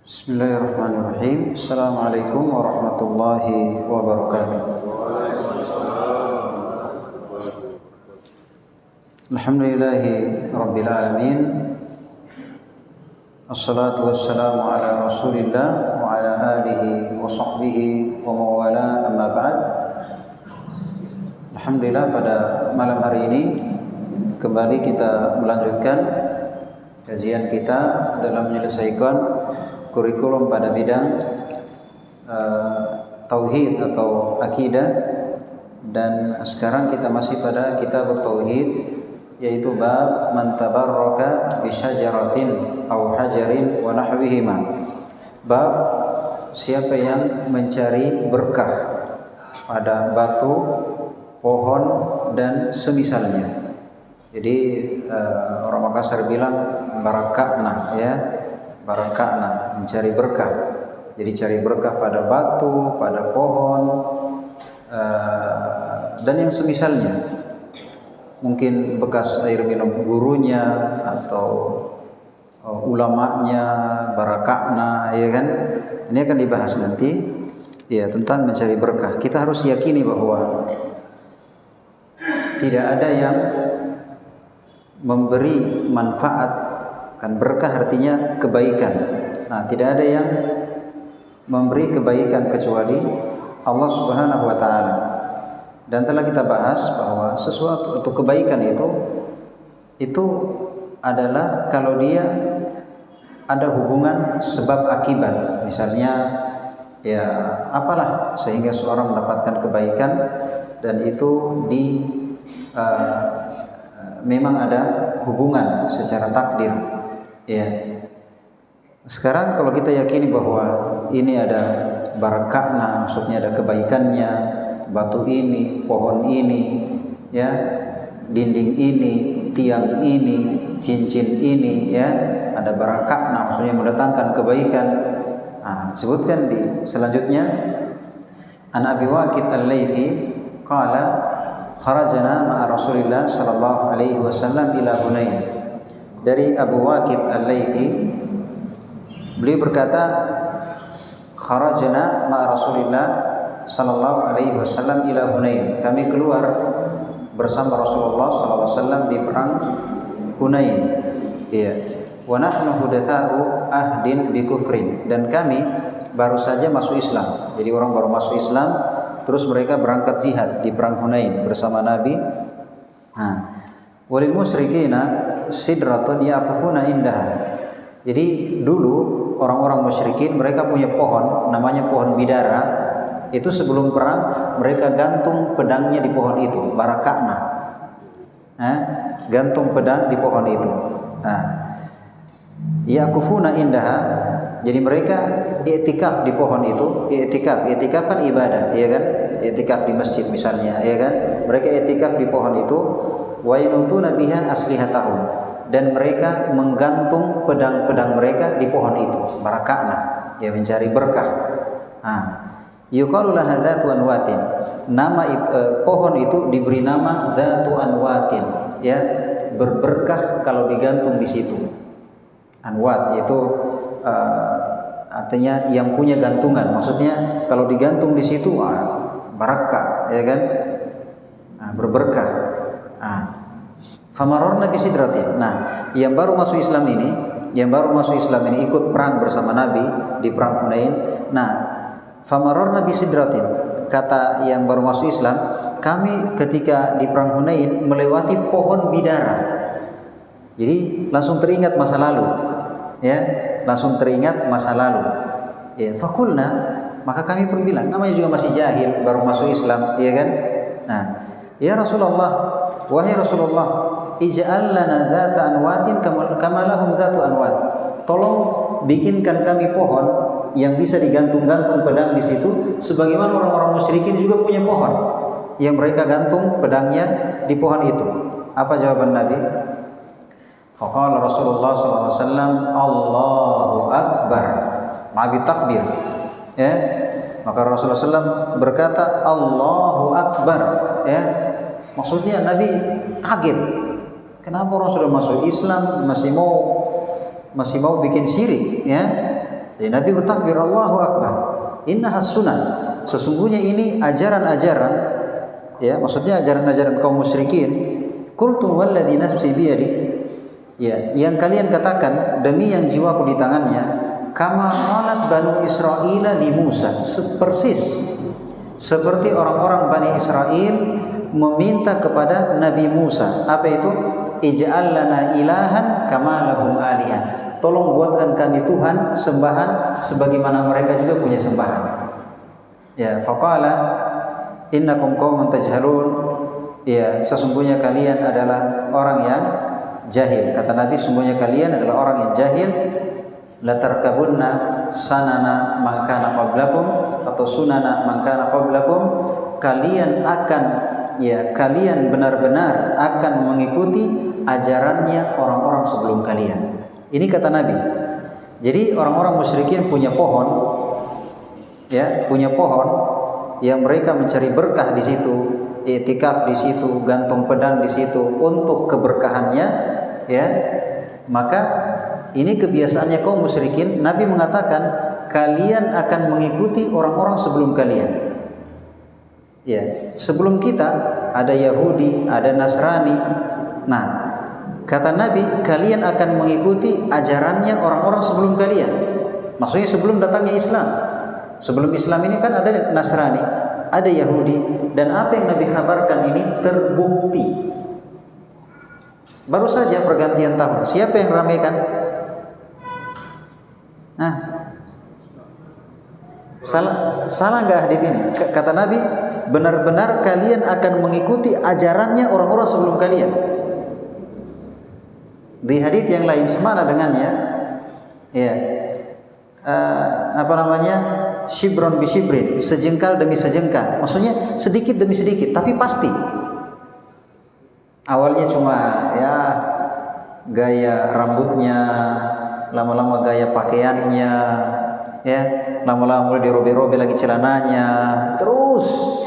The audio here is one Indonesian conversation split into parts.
Bismillahirrahmanirrahim. Assalamualaikum warahmatullahi wabarakatuh. Alhamdulillahi rabbil alamin. Assalatu wassalamu ala rasulillah wa ala alihi wa sahbihi wa mawala, amma ba'd. Alhamdulillah, pada malam hari ini kembali kita melanjutkan kajian kita dalam menyelesaikan kurikulum pada bidang tauhid atau akidah, dan sekarang kita masih pada kitab tauhid, yaitu bab man tabarraka bi syajaratin aw hajarin wa nahwihima. Bab siapa yang mencari berkah pada batu, pohon dan semisalnya. Jadi orang Makassar bilang barakakna, ya, barakakna, mencari berkah. Jadi cari berkah pada batu, pada pohon, dan yang semisalnya. Mungkin bekas air minum gurunya atau ulamanya, barakakna, ya kan? Ini akan dibahas nanti, ya, tentang mencari berkah. Kita harus yakini bahwa tidak ada yang memberi manfaat, kan berkah artinya kebaikan. Nah, tidak ada yang memberi kebaikan kecuali Allah Subhanahu wa taala. Dan telah kita bahas bahwa sesuatu atau kebaikan itu adalah kalau dia ada hubungan sebab akibat. Misalnya, ya, apalah sehingga seorang mendapatkan kebaikan, dan itu memang ada hubungan secara takdir, ya. Sekarang kalau kita yakini bahwa ini ada barakahna, maksudnya ada kebaikannya, batu ini, pohon ini, ya, dinding ini, tiang ini, cincin ini, ya, ada barakahna, maksudnya mendatangkan kebaikan. Nah, sebutkan di selanjutnya, An Abi Waqid Al-Laythi qala kharajana ma'a Rasulillah sallallahu alaihi wasallam ila Hunain. Dari Abu Waqid Al-Laythi, beliau berkata, kharajana ma'a Rasulillah sallallahu alaihi wasallam ila Hunain. Kami keluar bersama Rasulullah sallallahu alaihi wasallam di perang Hunain. Iya. Wa nahnu hudatsa'u ahdin bi kufrin. Dan kami baru saja masuk Islam. Jadi orang baru masuk Islam, terus mereka berangkat jihad di perang Hunain bersama Nabi. Walil musyrikina sidratun yaqufuna indaha. Jadi dulu orang-orang musyrikin mereka punya pohon namanya pohon bidara. Itu sebelum perang mereka gantung pedangnya di pohon itu, barakakna. Gantung pedang di pohon itu. Yaqufuna indaha. Jadi mereka i'tikaf di pohon itu. I'tikaf kan ibadah, ya kan? I'tikaf di masjid misalnya, ya kan? Mereka i'tikaf di pohon itu. Wa yanutuna biha aslihatahum. Dan mereka menggantung pedang-pedang mereka di pohon itu, barakakna, ya, mencari berkah. Yuqalu laha dzatu anwatin. Nama pohon itu diberi nama dzatu anwatin, ya, berberkah kalau digantung di situ. Anwat yaitu artinya yang punya gantungan. Maksudnya kalau digantung di situ barakah, ya kan? Berberkah. Famarorna bisidratin. Nah, yang baru masuk Islam ini ikut perang bersama Nabi di perang Hunain. Nah, famarorna bisidratin, kata yang baru masuk Islam, kami ketika di perang Hunain melewati pohon bidara. Jadi langsung teringat masa lalu, ya, langsung teringat masa lalu. Ya, fakulna, maka kami pun bilang, namanya juga masih jahil, baru masuk Islam, ya kan? Nah, ya Rasulullah, wahai Rasulullah, ij'al lana dzata anwatin kama lahum dzatu anwat. Tolong bikinkan kami pohon yang bisa digantung-gantung pedang di situ, sebagaimana orang-orang musyrikin juga punya pohon. yang mereka gantung pedangnya di pohon itu. Apa jawaban Nabi? Faqala Rasulullah SAW, Allahu Akbar, ma'abi takbir. Ya, maka Rasulullah SAW berkata Allahu Akbar. Ya, maksudnya Nabi kaget. Kenapa orang sudah masuk Islam masih mau bikin syirik? Ya, jadi Nabi bertakbir Allahu Akbar. Innahas sunan. Sesungguhnya ini ajaran-ajaran, ya, maksudnya ajaran-ajaran kaum musyrikin. Qultu walladzi nafsi biyadi, ya, yang kalian katakan demi yang jiwaku di tangannya, kama qalat banu Israila li Musa, persis seperti orang-orang Bani Israel meminta kepada Nabi Musa. Apa itu? Ij'al lana ilahan kama lahum alihah. Tolong buatkan kami Tuhan sembahan sebagaimana mereka juga punya sembahan. Ya, faqala innakum qaumun tajhalun. Ya, sesungguhnya kalian adalah orang yang jahil. Kata Nabi, sesungguhnya kalian adalah orang yang jahil. La tarkabunna sanana man kana qablakum, atau sunana man kana qablakum. Kalian akan, ya, kalian benar-benar akan mengikuti ajarannya orang-orang sebelum kalian. Ini kata Nabi. Jadi orang-orang musyrikin punya pohon, ya, punya pohon yang mereka mencari berkah di situ, i'tikaf di situ, gantung pedang di situ untuk keberkahannya, ya. Maka ini kebiasaannya kaum musyrikin. Nabi mengatakan kalian akan mengikuti orang-orang sebelum kalian. Ya, sebelum kita ada Yahudi, ada Nasrani. Nah, kata Nabi, kalian akan mengikuti ajarannya orang-orang sebelum kalian. Maksudnya sebelum datangnya Islam. Sebelum Islam ini kan ada Nasrani, ada Yahudi, dan apa yang Nabi kabarkan ini terbukti. Baru saja pergantian tahun, siapa yang ramaikan? Nah, salah nggak hadits ini? Kata Nabi, benar-benar kalian akan mengikuti ajarannya orang-orang sebelum kalian. Di hadits yang lain semana dengannya, ya, apa namanya, shibron bi shibrin, sejengkal demi sejengkal. Maksudnya sedikit demi sedikit, tapi pasti. Awalnya cuma, ya, gaya rambutnya, lama-lama gaya pakaiannya, ya, lama-lama mulai dirobe-robe lagi celananya, terus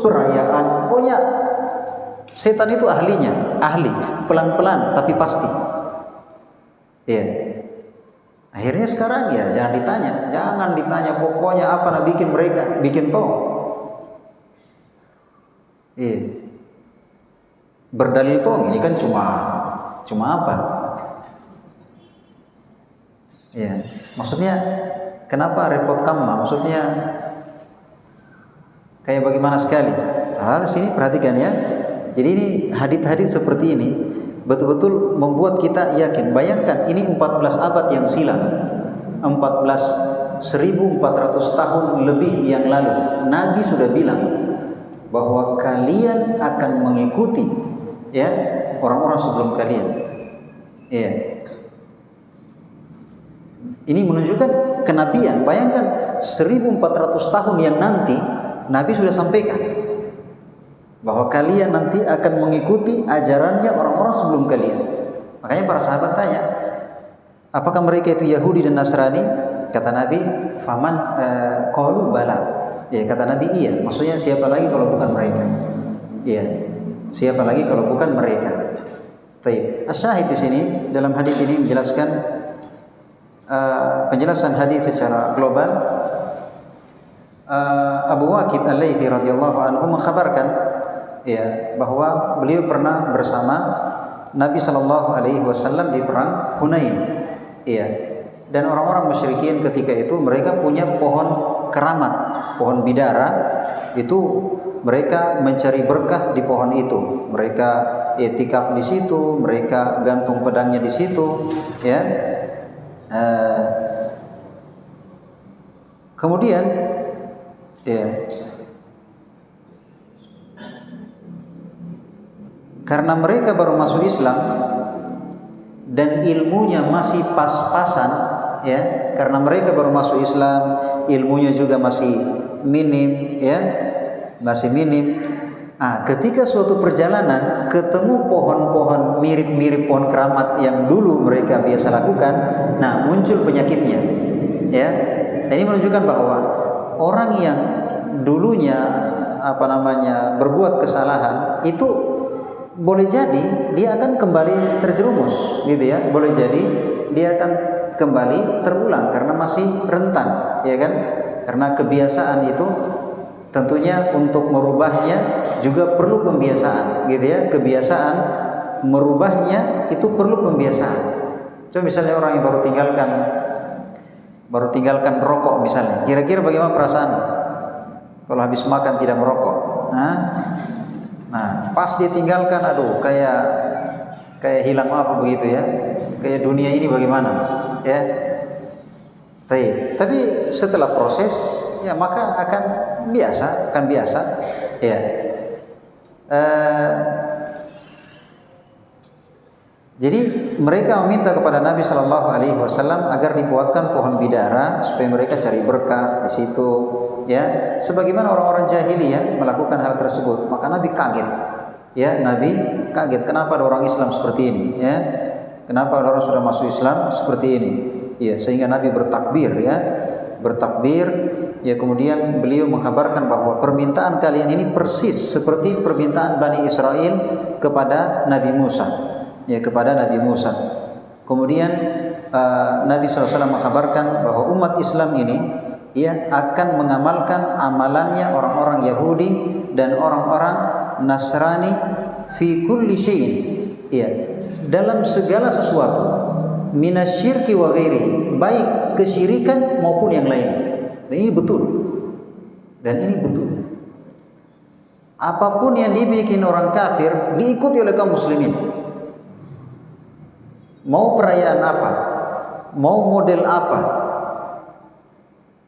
perayaan. Pokoknya setan itu ahli, pelan-pelan tapi pasti. Ya. Akhirnya sekarang, ya, jangan ditanya pokoknya apa nak bikin mereka bikin toh. Iya. Berdalil toh ini kan cuma apa? Ya, maksudnya kenapa repot kamu? Maksudnya kayak bagaimana sekali? Hal sini perhatikan, ya. Jadi ini hadits-hadits seperti ini betul-betul membuat kita yakin. Bayangkan ini 14 abad yang silam, 14.400 tahun lebih yang lalu, Nabi sudah bilang bahwa kalian akan mengikuti, ya, orang-orang sebelum kalian. Ya. Ini menunjukkan kenabian. Bayangkan 1400 tahun yang nanti Nabi sudah sampaikan bahwa kalian nanti akan mengikuti ajarannya orang-orang sebelum kalian. Makanya para sahabat tanya, apakah mereka itu Yahudi dan Nasrani? Kata Nabi, faman qalu bala. Ya, kata Nabi, iya. Maksudnya siapa lagi kalau bukan mereka? Iya. Siapa lagi kalau bukan mereka? Taib. Asyahid di sini dalam hadis ini menjelaskan penjelasan hadis secara global. Abu Waqid Al-Laythi radhiyallahu anhu mengkhabarkan, ya, bahwa beliau pernah bersama Nabi sallallahu alaihi wasallam di perang Hunain. Ya. Dan orang-orang musyrikin ketika itu mereka punya pohon keramat, pohon bidara. Itu mereka mencari berkah di pohon itu. Mereka i'tikaf di situ, mereka gantung pedangnya di situ, ya. Kemudian, ya, karena mereka baru masuk Islam dan ilmunya masih pas-pasan, ya, karena mereka baru masuk Islam, ilmunya juga masih minim, ya, masih minim. Ketika suatu perjalanan ketemu pohon-pohon mirip-mirip pohon keramat yang dulu mereka biasa lakukan, muncul penyakitnya. Ya, ini menunjukkan bahwa orang yang dulunya berbuat kesalahan itu boleh jadi dia akan kembali terjerumus, gitu ya. Boleh jadi dia akan kembali terulang karena masih rentan, ya kan? Karena kebiasaan itu tentunya untuk merubahnya juga perlu pembiasaan, gitu ya. Kebiasaan merubahnya itu perlu pembiasaan. Coba misalnya orang yang baru tinggalkan rokok misalnya, kira-kira bagaimana perasaannya kalau habis makan tidak merokok? Nah, pas dia tinggalkan, aduh, kayak hilang apa begitu ya, kayak dunia ini bagaimana, ya. Tapi setelah proses, ya maka akan biasa, ya. Jadi mereka meminta kepada Nabi Shallallahu Alaihi Wasallam agar dibuatkan pohon bidara supaya mereka cari berkah di situ, ya. Sebagaimana orang-orang jahiliyah melakukan hal tersebut, maka Nabi kaget, ya. Nabi kaget, kenapa ada orang Islam seperti ini, ya? Kenapa ada orang sudah masuk Islam seperti ini, ya? Sehingga Nabi bertakbir, ya, kemudian beliau mengkabarkan bahwa permintaan kalian ini persis seperti permintaan Bani Israel kepada Nabi Musa, ya, kepada Nabi Musa. Kemudian Nabi SAW mengkabarkan bahwa umat Islam ini, ya, akan mengamalkan amalannya orang-orang Yahudi dan orang-orang Nasrani fi kulli syai'in, ya, dalam segala sesuatu, minasyirki wa ghairi, baik kesyirikan maupun yang lain. Dan ini betul. Apapun yang dibikin orang kafir diikuti oleh kaum muslimin. Mau perayaan apa, mau model apa,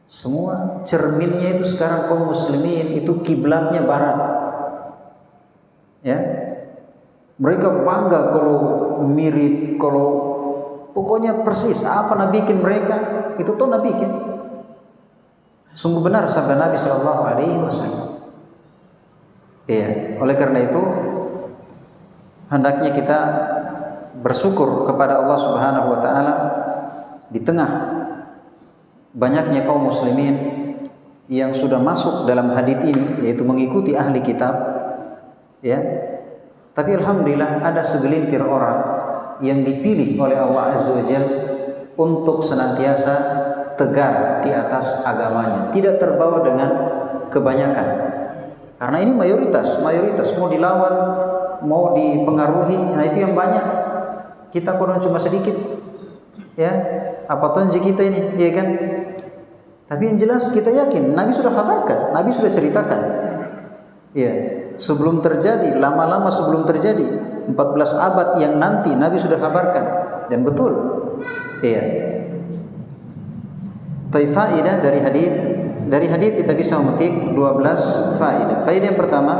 semua cerminnya itu sekarang kaum muslimin, itu kiblatnya barat. Ya. Mereka bangga kalau mirip, kalau pokoknya persis apa Nabi bikin mereka, itu tuh Nabi bikin. Sungguh benar sabda Nabi Shallallahu Alaihi Wasallam. Iya, oleh karena itu hendaknya kita bersyukur kepada Allah Subhanahu Wa Taala di tengah banyaknya kaum muslimin yang sudah masuk dalam hadits ini, yaitu mengikuti ahli kitab, ya. Tapi alhamdulillah ada segelintir orang yang dipilih oleh Allah Azza wa Jalla untuk senantiasa tegar di atas agamanya, tidak terbawa dengan kebanyakan. Karena ini mayoritas mau dilawan, mau dipengaruhi, nah itu yang banyak. Kita kurang cuma sedikit, ya. Apa tonji kita ini, ya kan? Tapi yang jelas kita yakin, Nabi sudah kabarkan, Nabi sudah ceritakan, ya. Sebelum terjadi, lama-lama sebelum terjadi, 14 abad yang nanti Nabi sudah kabarkan, dan betul, ya. Faedah dari hadits kita bisa memetik 12 faedah. Faedah yang pertama,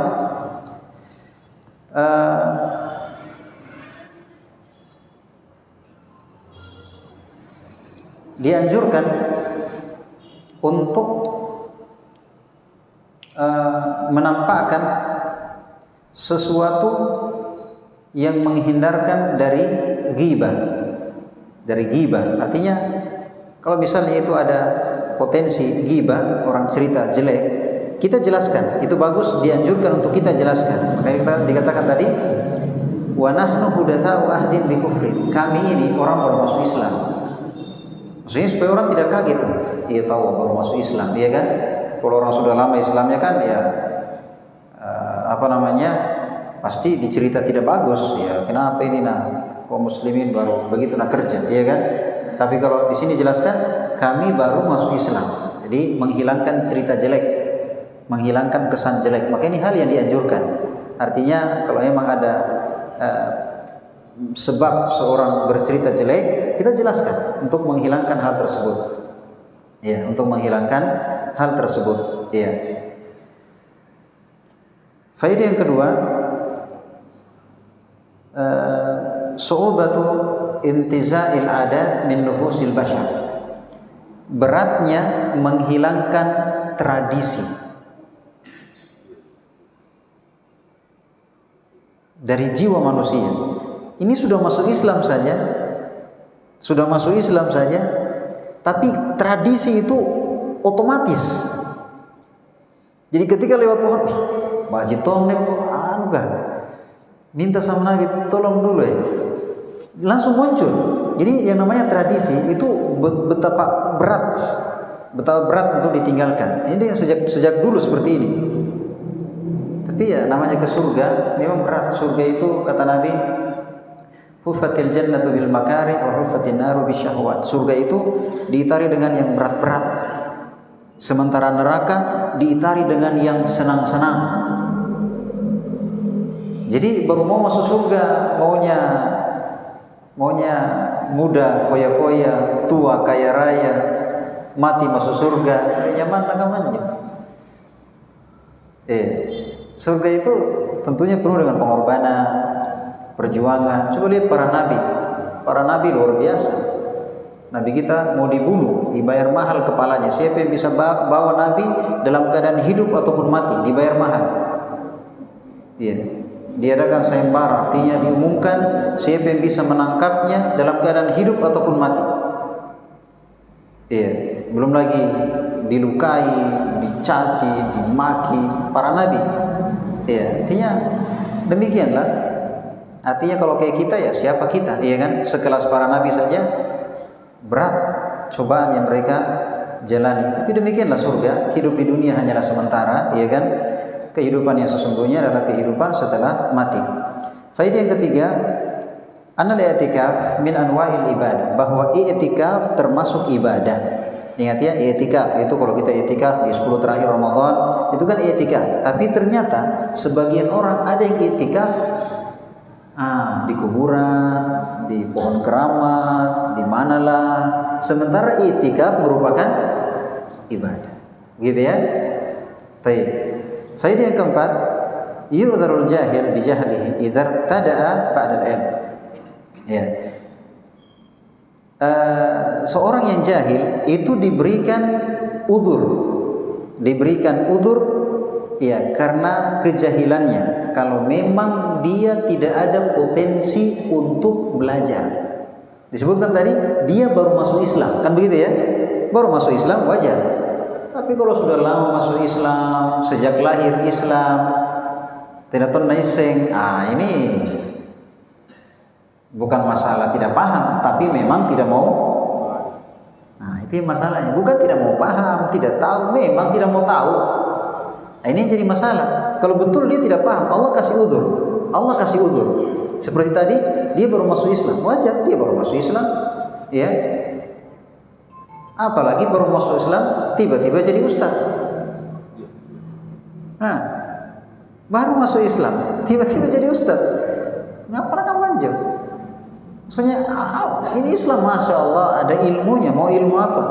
dianjurkan untuk menampakkan sesuatu yang menghindarkan dari ghibah. Artinya kalau misalnya itu ada potensi ghibah, orang cerita jelek, kita jelaskan. Itu bagus, dianjurkan untuk kita jelaskan. Makanya kita dikatakan tadi, wa nahnu hudatsa'u ahdin bi kufri. Kami ini orang baru masuk Islam. Maksudnya supaya orang tidak kaget. Iya tahu baru masuk Islam, iya kan? Kalau orang sudah lama Islamnya kan ya pasti dicerita tidak bagus. Ya kenapa ini kaum muslimin baru begitu kerja, iya kan? Tapi kalau di sini jelaskan kami baru masuk Islam. Jadi menghilangkan cerita jelek, menghilangkan kesan jelek. Maka ini hal yang dianjurkan. Artinya kalau memang ada sebab seorang bercerita jelek, kita jelaskan untuk menghilangkan hal tersebut. Ya, untuk menghilangkan hal tersebut. Ya. Faedah yang kedua, su'ubatu intiza'il adat min nufusil bashar. Beratnya menghilangkan tradisi. dari jiwa manusia. Ini sudah masuk Islam saja, tapi tradisi itu otomatis. Jadi ketika lewat pohon, Pak Haji Tom minta sama Nabi tolong dulu ya, langsung muncul. Jadi yang namanya tradisi itu betapa berat untuk ditinggalkan. Ini yang sejak dulu seperti ini. Tapi ya namanya ke surga memang berat. Surga itu kata Nabi, huffatil jannatu bil makari wa huffatin naru bisyahwat. Surga itu diitari dengan yang berat-berat, sementara neraka diitari dengan yang senang-senang. Jadi baru mau masuk surga maunya muda foya-foya, tua kaya raya, mati masuk surga, nyaman manja. Surga itu tentunya penuh dengan pengorbanan, perjuangan. Coba lihat para nabi luar biasa. Nabi kita mau dibunuh, dibayar mahal kepalanya. Siapa yang bisa bawa nabi dalam keadaan hidup ataupun mati, dibayar mahal. Diadakan sayembara, artinya diumumkan siapa yang bisa menangkapnya dalam keadaan hidup ataupun mati. Belum lagi dilukai, dicaci, dimaki para nabi. Artinya demikianlah. Artinya kalau kayak kita ya siapa kita, kan? Sekelas para nabi saja berat cobaan yang mereka jalani. Tapi demikianlah surga. Hidup di dunia hanyalah sementara, kan? Kehidupan yang sesungguhnya adalah kehidupan setelah mati. Faedah yang ketiga, annal i'tikaf min anwa'il ibadah, bahwa i'tikaf termasuk ibadah. Ingat ya, i'tikaf itu kalau kita i'tikaf di 10 terakhir Ramadan, itu kan i'tikaf. Tapi ternyata sebagian orang ada yang i'tikaf di kuburan, di pohon keramat, di manalah. Sementara i'tikaf merupakan ibadah. Gitu ya? Baik. Faedah yang keempat, yu'dzarul jahil bi jahlihi idza tada'a ba'da al-ilm. Seorang yang jahil itu diberikan udzur karena kejahilannya, kalau memang dia tidak ada potensi untuk belajar. Disebutkan tadi dia baru masuk Islam, kan begitu ya? Baru masuk Islam wajar. Tapi kalau sudah lama masuk Islam, sejak lahir Islam, tidak tahu naiseng, ini bukan masalah tidak paham, tapi memang tidak mau. Itu masalahnya. Bukan tidak mau paham, tidak tahu, memang tidak mau tahu. Ini yang jadi masalah. Kalau betul dia tidak paham, Allah kasih udzur. Seperti tadi, dia baru masuk Islam, wajar dia baru masuk Islam, Apalagi baru masuk Islam tiba-tiba jadi ustaz. Baru masuk Islam tiba-tiba jadi ustaz. Ngapain manja? Maksudnya ini Islam, masya Allah ada ilmunya. Mau ilmu apa?